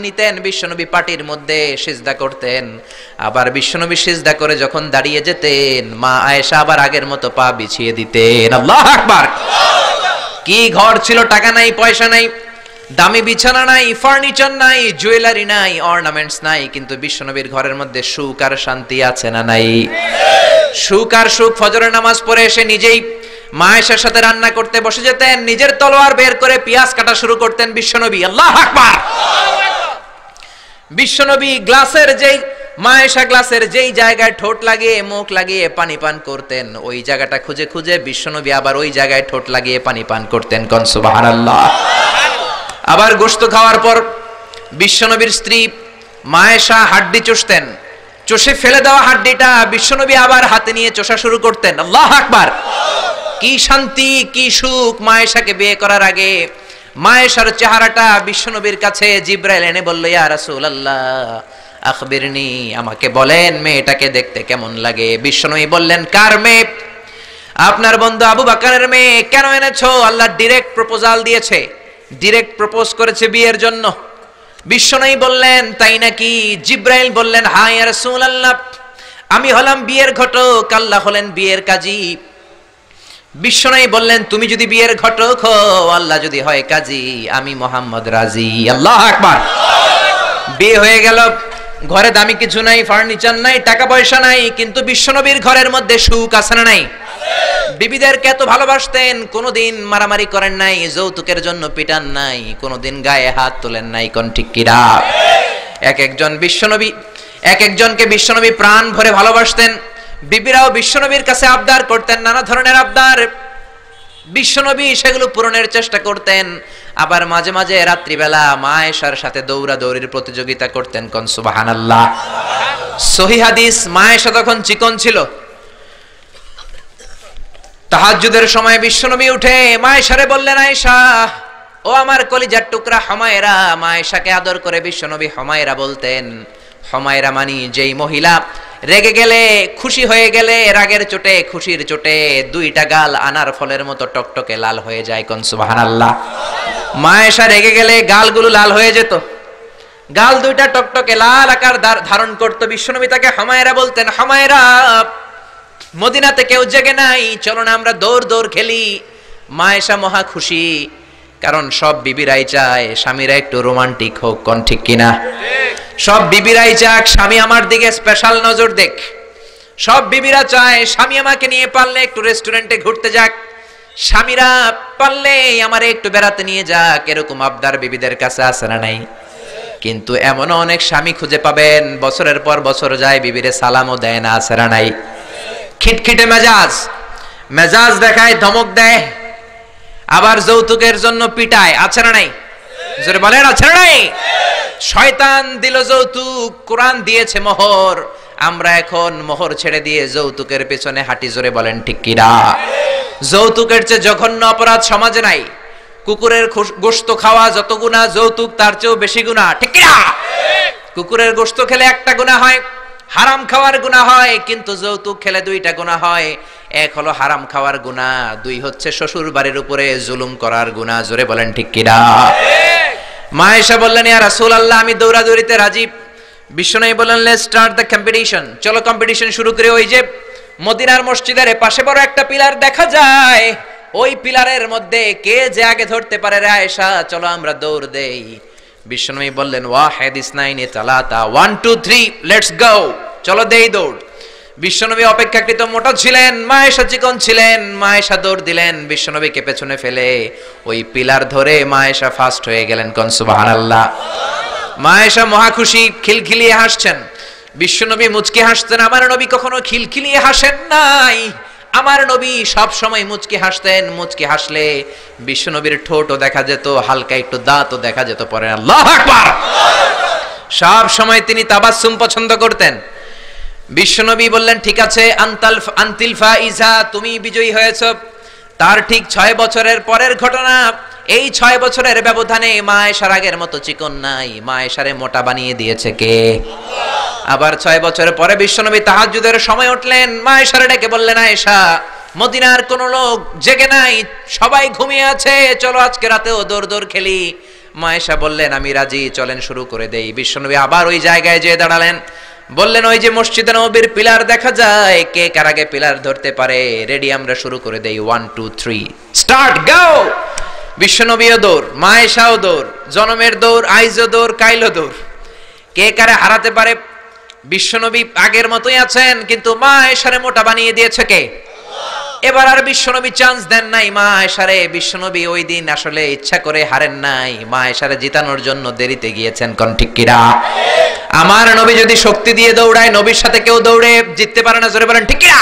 নিতেন, বিশ্বনবী পাটির মধ্যে সিজদা করতেন। আবার বিশ্বনবী সিজদা করে যখন দাঁড়িয়ে যেতেন, মা আয়েশা আবার আগের মতো পা বিছিয়ে দিতেন। আল্লাহু আকবার। কি ঘর ছিল, টাকা নাই, পয়সা নাই, দামি বিছানা নাই, ফার্নিচার নাই, জুয়েলারি নাই, অর্নামেন্টস নাই, কিন্তু বিশ্বনবীর ঘরের মধ্যে সুখ আর শান্তি আছে না নাই? সুখ আর সুখ। ফজরের নামাজ পড়ে এসে নিজেই মা আয়েশার সাথে রান্না করতে বসে যেতেন, নিজের তলোয়ার বের করে পেঁয়াজ কাটা শুরু করতেন বিশ্বনবী। আল্লাহু আকবার। বিশ্বনবী গ্লাসের যেই মা আয়েশা গ্লাসের যেই জায়গায় ঠোঁট লাগিয়ে মুখ লাগিয়ে পানি পান করতেন, ওই জায়গাটা খুঁজে খুঁজে বিশ্বনবী আবার ওই জায়গায় ঠোঁট লাগিয়ে পানি পান করতেন। কোন সুবহানাল্লাহ। আবার গোশত খাওয়ার পর বিশ্বনবীর স্ত্রী মা আয়েশা হাড্ডি চষতেন, চষে ফেলে দেওয়া হাড্ডিটা বিশ্বনবী আবার হাতে নিয়ে চষা শুরু করতেন। আল্লাহু আকবার। কি শান্তি, কি সুখ। মা আয়েশাকে বিয়ে করার আগে মা আয়েশার চেহারাটা বিশ্বনবীর কাছে জিবরাইল এনে বলল, ইয়া রাসূলুল্লাহ আখবিরনি, আমাকে বলেন মেয়েটাকে দেখতে কেমন লাগে। বিশ্বনবী বললেন, কার মেয়ে? আপনার বন্ধু আবু বকরের মেয়ে। কেন এনেছো? আল্লাহ ডাইরেক্ট প্রপোজাল দিয়েছে, ডাইরেক্ট প্রপোজ করেছে বিয়ের জন্য। বিশ্বনবী বললেন, তাই নাকি? জিবরাইল বললেন, হ্যাঁ ইয়া রাসূলুল্লাহ, আমি হলাম বিয়ের ঘটক, আল্লাহ হলেন বিয়ের কাজী। বিশ্বনবী বললেন, তুমি যদি বিয়ের ঘটক হও, আল্লাহ যদি হয় কাজী, আমি মুহাম্মদ রাজি। আল্লাহু আকবার। বিয়ে হয়ে গেল, ঘরে দামি কিছু নাই, ফার্নিচার নাই, টাকা পয়সা নাই, কিন্তু বিশ্বনবীর ঘরের মধ্যে সুখ আছে না নাই? বিবিদেরকে এত ভালোবাসতেন, কোনোদিন মারামারি করেন নাই, যৌতুকের জন্য পিটান নাই, কোনোদিন গায়ে হাত তোলেন নাই। কোন ঠিক কিরা? এক একজনকে বিশ্বনবী প্রাণ ভরে ভালোবাসতেন। বিবিরাও বিশ্বনবীর কাছে আবদার করতেন, নানা ধরনের আবদার। বিশ্বনবী সেগুলো পূরণের চেষ্টা করতেন। আবার মাঝে মাঝে রাত্রিবেলা মা আয়েশার সাথে দৌড়াদৌড়ির প্রতিযোগিতা করতেন। কোন সুবহানাল্লাহ। সহিহ হাদিস, মা আয়েশা তখন চিকন ছিল। তাহাজ্জুদের সময় বিশ্বনবী উঠে মা আয়েশারে বললেন, আয়েশা ও আমার কলিজার টুকরা হুমায়রা। মা আয়েশাকে আদর করে বিশ্বনবী হুমায়রা বলতেন। হুমায়রা মানি যেই মহিলা রেগে গেলে, খুশি হয়ে গেলে, রাগের চোটে, খুশির চোটে দুইটা গাল আনার ফলের মতো টকটকে লাল হয়ে যায়। কোন সুবহানাল্লাহ। মা আয়েশা রেগে গেলে গালগুলো লাল হয়ে যেত, গাল দুইটা টকটকে লাল আকার ধারণ করত। বিশ্বনবী তাকে হুমায়রা বলতেন, হুমায়রা মদিনাতে কেউ জেগে নাই, চলো না আমরা দৌড় দৌড় খেলি। মা আয়েশা মহা খুশি, কারণ সব বিবিরাই চায় স্বামীরা একটু রোমান্টিক হোক। কোন ঠিক কিনা? সব বিবিরাই চাক স্বামী আমার দিকে স্পেশাল নজর দেখ। সব বিবিরা চায় স্বামী আমাকে নিয়ে পারলে একটু রেস্টুরেন্টে ঘুরতে যাক, স্বামীরা পারলে আমারে একটু বেড়াতে নিয়ে যাক। এরকম আবদার বিবিদের কাছে আছে না নাই? কিন্তু এমন অনেক স্বামী খুঁজে পাবেন, বছরের পর বছর যায়, বিবিরে সালামও দেয় না। আছে না নাই? খিটখিটে মেজাজ দেখায়, ধমক দেয়, আবার যৌতুকের জন্য পিটায়। আছে না নাই? জোরে বলেন, আছে না নাই? শয়তান দিল যৌতুক, কোরআন দিয়েছে মোহর। আমরা এখন মোহর ছেড়ে দিয়ে যৌতুকের পেছনে হাঁটি। জোরে বলেন ঠিক কিনা? যৌতুকের চেয়ে জঘন্য অপরাধ সমাজে নাই। কুকুরের গোশত খাওয়া যত গুনাহ, যৌতুক তার চেয়েও বেশি গুনাহ। ঠিক কিনা? কুকুরের গোশত খেলে একটা গুনাহ হয়, হারাম খাওয়ার গুনাহ হয়, কিন্তু যৌতুক খেলে দুইটা গুনাহ হয়। এক হলো হারাম খাওয়ার গুনাহ, দুই হচ্ছে শ্বশুর বাড়ির উপরে জুলুম করার গুনাহ। জোরে বলেন ঠিক কিনা? মা আয়েশা বললেন, ইয়া রাসূলুল্লাহ আমি দৌড়াদৌড়িতে রাজি। বিশ্বনবী বললেন, লেটস স্টার্ট দ্য কম্পিটিশন, চলো কম্পিটিশন শুরু করি। ওই যে মদিনার মসজিদের পাশে বড় একটা পিলার দেখা যায়, ওই পিলারের মধ্যে কে যে আগে ধরতে পারে রে আয়েশা, চলো আমরা দৌড় দেই। বিশ্বনবী বললেন, ওয়াহিদ ইসনাইনি তালাতা, 1 2 3 লেটস গো, চলো দেই দৌড়। বিশ্বনবী অপেক্ষাকৃত মোটা ছিলেন, মা আয়েশা চিকন ছিলেন। মা আয়েশা দৌড় দিলেন, বিশ্বনবীকে পেছনে ফেলে ওই পিলার ধরে মা আয়েশা ফার্স্ট হয়ে গেলেন। কোন সুবহানাল্লাহ। মা আয়েশা মহা খুশি, খিলখিলিয়ে হাসছেন। বিশ্বনবী মুচকি হাসতেন। আমার নবী কখনো খিলখিলিয়ে হাসেন নাই। আমার নবী সব সময় মুচকি হাসতেন। মুচকি হাসলে বিশ্বনবীর ঠোঁটও দেখা যেত, হালকা একটু দাঁতও দেখা যেত। পরে আল্লাহু আকবার। সব সময় তিনি তাবাসসুম পছন্দ করতেন। বিশ্বনবী বললেন, ঠিক আছে, আনতিল ফাইজা, তুমি বিজয়ী হয়েছো। তার ঠিক 6 বছরের পরের ঘটনা। এই 6 বছরের ব্যবধানে মা আয়েশার আগের মতো চিকন নাই, মা আয়েশারে মোটা বানিয়ে দিয়েছে কে? আবার 6 বছর পরে বিশ্বনবী তাহাজ্জুদের সময় উঠলেন, মা আয়েশারে ডেকে বললেন, আয়েশা মদিনার কোন লোক জেগে নাই, সবাই ঘুমিয়ে আছে, চলো আজকে রাতেও দৌড় দৌড় খেলি। মা আয়েশা বললেন আমি রাজি, চলেন শুরু করে দেই। বিশ্বনবী আবার ওই জায়গায় যেয়ে দাঁড়ালেন, বললেন ওই যে মসজিদে নববীর পিলার দেখা যায়, কে কার আগে পিলার ধরতে পারে? রেডি, আমরা শুরু করে দেই, 1 2 3 স্টার্ট, গো। বিশ্বনবীও দৌড়, মা আয়েশাও দৌড়, জনমের দৌড়, আইজও দৌড়, কাইলও দৌড়। কে কারে হারাতে পারে? বিশ্বনবী আগের মতোই আছেন, কিন্তু মা আয়েশারে মোটা বানিয়ে দিয়েছে কে? এবার আর বিশ্বনবী চান্স দেন নাই মা আয়েশারে। বিশ্বনবী ওই দিন আসলে ইচ্ছা করে হারেন নাই, মা আয়েশারে জিতানোর জন্য দেরিতে গিয়েছেন। কোন ঠিক কিনা? আমার নবী যদি শক্তি দিয়ে দৌড়ায়, নবীর সাথে কেউ দৌড়ে জিততে পারে না, জোরে বলেন ঠিক কিনা?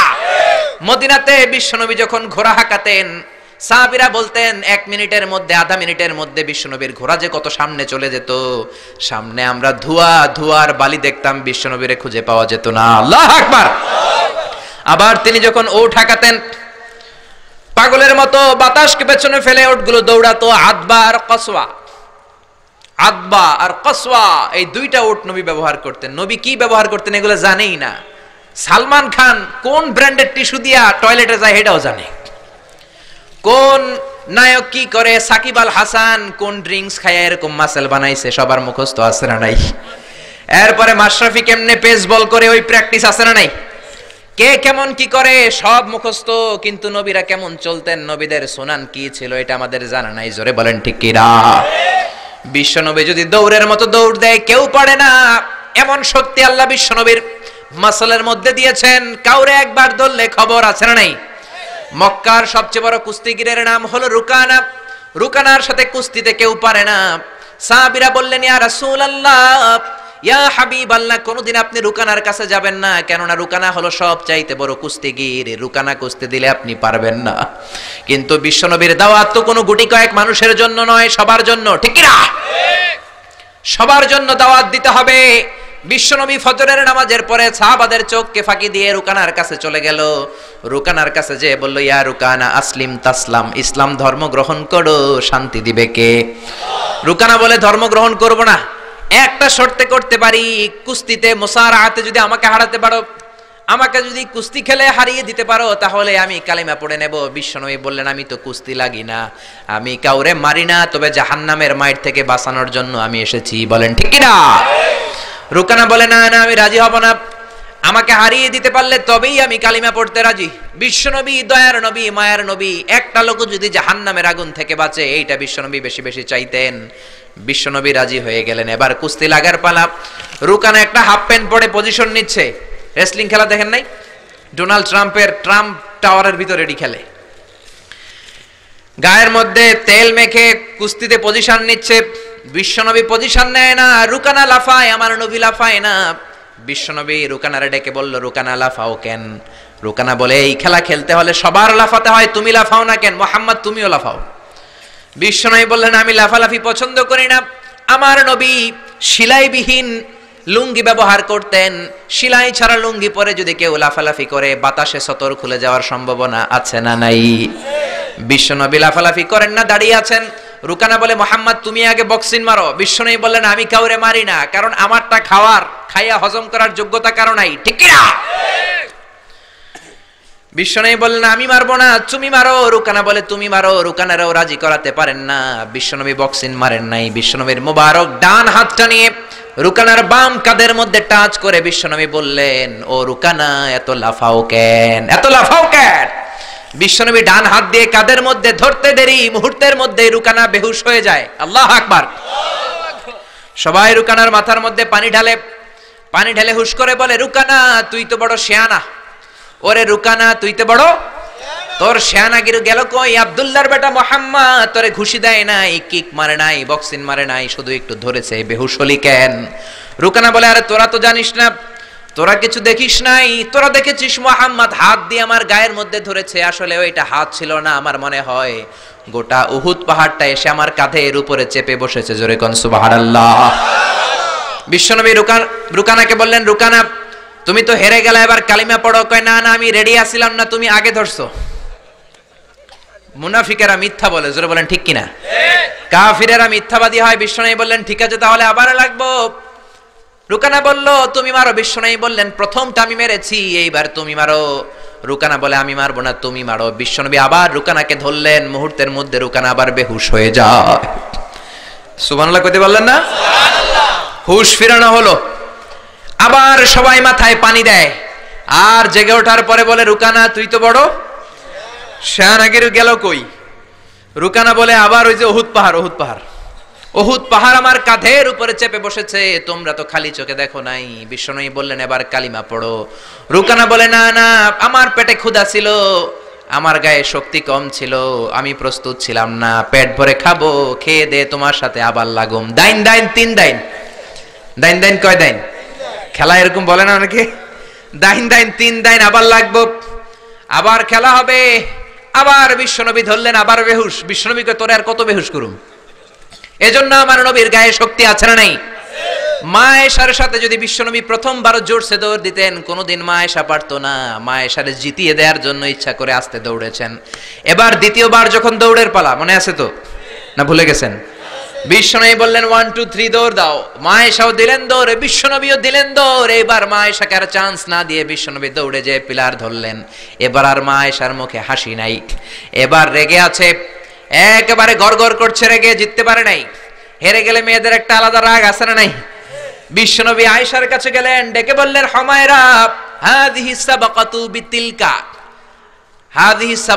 মদিনাতে বিশ্বনবী যখন ঘোড়া হাঁকাতেন, সাহাবীরা বলতেন 1 মিনিটের মধ্যে, আধা মিনিটের মধ্যে বিশ্বনবীর ঘোড়া যে কত সামনে চলে যেত। সামনে আমরা ধোঁয়ার বালি দেখতাম, বিশ্বনবীরে খুঁজে পাওয়া যেত না। আল্লাহু আকবার। আবার তিনি যখন ওঠ হাঁকাতেন, পাগলের মতো বাতাসকে পেছনে ফেলে ওঠগুলো দৌড়াতো। আদবা আর কসওয়া, এই দুইটা ওট নবী ব্যবহার করতেন। নবী কি ব্যবহার করতেন এগুলো জানেই না। সালমান খান কোন ব্র্যান্ডের টিস্যু দিয়া টয়লেটে যায় এটাও জানে। কোন নায়ক কি করে, সাকিব আল হাসান কোন ড্রিঙ্কস খায় এরকম মাসেল বানাইছে, সবার মুখস্থ আছে না নাই? এরপরে মাশরাফি কেমনে পেস বল করে, ওই প্র্যাকটিস আছে না নাই? কে কেমন কি করে সব মুখস্থ, কিন্তু নবীরা কেমন চলতেন, নবীদের সুনান কি ছিল এটা আমাদের জানা নাই। জোরে বলেন ঠিক কি না? বিশ্বনবী যদি দৌড়ের মতো দৌড় দেয় কেউ পারে না, এমন শক্তি আল্লাহ বিশ্বনবীর মাসলের মধ্যে দিয়েছেন। কাউরে একবার ধরলে খবর আছে না নাই? মক্কার সবচেয়ে বড় কুস্তিগিরের নাম হলো রুকানা। রুকানার সাথে কুস্তিতে কেউ পারে না। সাহাবীরা বললেন ইয়া রাসূলুল্লাহ, ইয়া হাবিবাল্লাহ, কোনদিন আপনি রুকানার কাছে যাবেন না, কেননা রুকানা হলো সবচাইতে বড় কুস্তিগির, রুকানা কুস্তি দিলে আপনি পারবেন না। কিন্তু বিশ্বনবীর দাওয়াত তো কোনো গুটি কয়েক মানুষের জন্য নয়, সবার জন্য, ঠিক কি না? সবার জন্য দাওয়াত দিতে হবে। বিশ্বনবী ফজরের নামাজের পরে সাহাবাদের চোখকে ফাঁকি দিয়ে রুকানার কাছে চলে গেল। রুকানার কাছে যে বলল ইয়া রুকানা আসলিম তাসলাম, ইসলাম ধর্ম গ্রহণ করো, শান্তি দিবে কে? রুকানা বলে ধর্ম গ্রহণ করব না, একটা শর্তে করতে পারি, কুস্তিতে মুসারাআতে যদি আমাকে হারাতে পারো, আমাকে যদি কুস্তি খেলে হারিয়ে দিতে পারো, তাহলে আমি কালিমা পড়ে নেব। বিশ্বনবী বললেন আমি তো কুস্তি লাগি না, আমি কাউরে মারি না, তবে জাহান্নামের মাইর থেকে বাঁচানোর জন্য আমি এসেছি। বলেন ঠিক কি না? রুকানা বলে না না, আমি রাজি হব না, আমাকে হারিয়ে দিতে পারলে তবেই আমি কালিমা পড়তে রাজি। বিশ্বনবী দয়ার নবী, মায়ার নবী, একটা লোক যদি জাহান্নামের আগুন থেকে বাঁচে, এইটা বিশ্বনবী বেশি বেশি চাইতেন। বিশ্বনবী রাজি হয়ে গেলেন। এবার কুস্তি লাগার পালা। রুকানা একটা হাফ প্যান্ট পরে পজিশন নিচ্ছে। রেসলিং খেলা দেখেন নাই? ডোনাল্ড ট্রাম্পের ট্রাম্প টাওয়ারের ভিতরে এডি খেলে, গায়ের মধ্যে তেল মেখে কুস্তিতে পজিশন নিচ্ছে। বিশ্বনবী পজিশন নেয় না, রুকানা লাফায়, আমার নবী লাফায় না। বিশ্বনবী রুকানারে ডেকে বলল রুকানা লাফাও কেন? রুকানা বলে এই খেলা খেলতে হলে সবার লাফাতে হয়, তুমি লাফাও না কেন? মোহাম্মদ তুমিও লাফাও। বিশ্বনবী বললেন আমি লাফালাফি পছন্দ করি না। আমার নবী সেলাইবিহীন লুঙ্গি ব্যবহার করতেন। সেলাই ছাড়া লুঙ্গি পরে যদি কেউ লাফালাফি করে, বাতাসে সতর খুলে যাওয়ার সম্ভাবনা আছে না নাই? বিশ্বনবী লাফালাফি করেন না, দাঁড়িয়ে আছেন। রুকানা বলে মোহাম্মদ তুমি আগে বক্সিং মারো। বিশ্বনবী বললেন আমি কাউরে মারি না, কারণ আমারটা খাইয়া হজম করার যোগ্যতা কারো নাই, ঠিক কি না? বিশ্বনবী বললেন আমি মারবো না, তুমি মারো। রুকানা বলে তুমি মারো। রুকানারাও রাজি করাতে পারেন না। বিশ্বনবী বক্সিং মারেন নাই। বিশ্বনবীর মোবারক ডান হাতটা নিয়ে রুকানার বাম কাঁধের মধ্যে টাচ করে বিশ্বনবী বললেন ও রুকানা, এত লাফাও কেন, এত লাফাও কেন? বিশ্বনবী ডান হাত দিয়ে কাঁধের মধ্যে ধরতে দেরি, মুহূর্তের মধ্যে রুকানা বেহুশ হয়ে যায়। আল্লাহু আকবার। সবাই রুকানার মাথার মধ্যে পানি ঢেলে হুশ করে বলে রুকানা তুই তো বড় শিয়ানা। ওরে রুকানা তুই তো বড়, তোর শিয়ানাগিরি গেল কই? আব্দুল্লাহর বেটা মুহাম্মদ তোরে ঘুষি দেয় নাই, কিক মারে নাই, বক্সিং মারে নাই, শুধু একটু ধরেছে, বেহুশ হলি কেন? রুকানা বলে আরে তোরা তো জানিস না, তোরা কিছু দেখিস নাই, তোরা দেখেছিস মুহাম্মদ হাত দিয়ে আমার গায়ের মধ্যে ধরেছে, আসলে ওইটা হাত ছিল না, আমার মনে হয় গোটা উহুদ পাহাড়টা এসে আমার কাঁধের উপরে চেপে বসেছে। জোরে কোন সুবহানাল্লাহ। বিশ্বনবী রুকানাকে বললেন রুকানা তুমি তো হেরে গেলে, এবার কালিমা পড়ো। কয় না না আমি রেডি আছিলাম না, তুমি আগে ধরছো। মুনাফিকেরা মিথ্যা বলে, জোরে বলেন ঠিক কিনা? কাফিরেরা মিথ্যাবাদী হয়। বিশ্বনবী বললেন ঠিক আছে তাহলে আবার লাগবো। রুকানা বলল তুমি মারো। বিশ্বনবী বললেন প্রথমটা আমি মেরেছি, এইবার তুমি মারো। রুকানা বলে আমি মারবো না, তুমি মারো। বিশ্বনবী আবার রুকানাকে ধরলেন, মুহূর্তের মধ্যে রুকানা আবার বেহুশ হয়ে যায়। সুবহানাল্লাহ কইতে বললেন না? সুবহানাল্লাহ। হুশ ফিরানো হলো, আবার সবাই মাথায় পানি দেয়, আর জেগে ওঠার পরে বলে রুকানা তুই তো বড় শাহনাগির গেল কই? রুকানা বলে আবার ওই যে উহুদ পাহাড়, উহুদ পাহাড়, উহুদ পাহাড় আমার কাঁধের উপরে চেপে বসেছে, তোমরা তো খালি চোখে দেখো নাই। বিশ্বনবী বললেন এবার কালিমা পড়ো। রুকানা বলে না না, আমার পেটে ক্ষুধা ছিল, আমার গায়ে শক্তি কম ছিল, আমি প্রস্তুত ছিলাম না, পেট ভরে খাবো, খেয়ে দে তোমার সাথে আবার লাগুম। দাইন দাইন তিন দাইন, দাইন দাইন কয় দাইন? খেলা এরকম বলে না অনেকে, দাইন দাইন তিন দাইন, আবার লাগবো, আবার খেলা হবে। আবার বিশ্বনবী ধরলেন, আবার বেহুশ। বিশ্বনবীকে তোরে আর কত বেহুশ করুম? এজন্য আমার নবীর গায়ে শক্তি আছে না নাই? মা আয়েশার সাথে যদি বিশ্বনবী প্রথমবার জোরসে দৌড় দিতেন, কোনোদিন মা আয়েশা পারতো না। মা আয়েশারে জিতিয়ে দেওয়ার জন্য ইচ্ছা করে আস্তে দৌড়েছেন। এবার দ্বিতীয়বার যখন দৌড়ের পালা, মনে আছে তো না ভুলে গেছেন? বিশ্বনবী বললেন 1 2 3 দৌড় দাও। মা আয়েশাও দিলেন দৌড়, বিশ্বনবীও দিলেন দৌড়। এবার মা আয়েশাকে আর চান্স না দিয়ে বিশ্বনবী দৌড়ে যেয়ে পিলার ধরলেন। এবার আর মা আয়েশার মুখে হাসি নাই, এবার রেগে আছে, একেবারে গড়গড় করছে, রেগে জিততে পারে নাই। হেরে গেলে মেয়েদের একটা আলাদা রাগ আছে না নাই? বিশ্বনবী আয়েশার কাছে গেলেন, ডেকে বললেন হুমায়রা হাযিহি সাবাকাতু বিতিলকা, হাযিহি